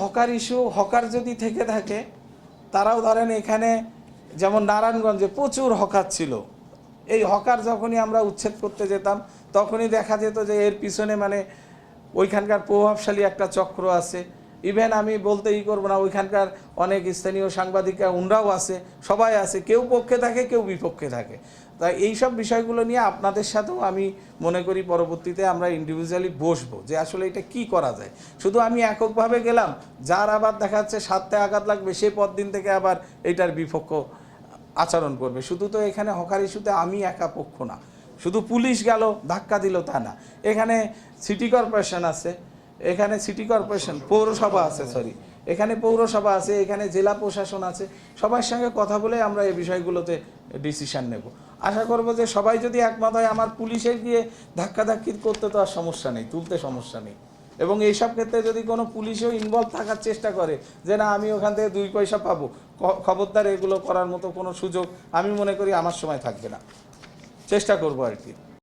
Hawker issue, hawker যদি থেকে থাকে, তারাও ধরেন এখানে যেমন নারায়ণগঞ্জে প্রচুর হকার ছিল। এই হকার যখনই আমরা উচ্ছেদ করতে যেতাম, তখনই দেখা যেত যে এর পিছনে মানে ওইখানকার প্রভাবশালী একটা চক্র আছে। ইভেন আমি বলতে করবো না, ওইখানকার অনেক স্থানীয় সাংবাদিকরা উনরাও আছে, সবাই আছে, কেউ পক্ষে থাকে কেউ বিপক্ষে থাকে। তাই এইসব বিষয়গুলো নিয়ে আপনাদের সাথেও আমি মনে করি পরবর্তীতে আমরা ইন্ডিভিজুয়ালি বসবো যে আসলে এটা কি করা যায়। শুধু আমি এককভাবে গেলাম, যার আবার দেখা যাচ্ছে স্বার্থে আঘাত লাগবে সে পরদিন থেকে আবার এইটার বিপক্ষ আচরণ করবে। শুধু তো এখানে হকার ইস্যুতে আমি একা পক্ষ না, শুধু পুলিশ গেল ধাক্কা দিল তা না, এখানে সিটি কর্পোরেশন আছে, এখানে সিটি কর্পোরেশন পৌরসভা আছে, এখানে পৌরসভা আছে, এখানে জেলা প্রশাসন আছে। সবার সঙ্গে কথা বলে আমরা এই বিষয়গুলোতে ডিসিশন নেব। আশা করব যে সবাই যদি একমত হয়, আমার পুলিশের গিয়ে ধাক্কাধাক্কি করতে তো আর সমস্যা নেই, তুলতে সমস্যা নেই। এবং এইসব ক্ষেত্রে যদি কোনো পুলিশও ইনভলভ থাকার চেষ্টা করে যে না আমি ওখান থেকে 2 পয়সা পাবো, খবরদার এগুলো করার মতো কোনো সুযোগ আমি মনে করি আমার সময় থাকবে না। চেষ্টা করবো আর কি।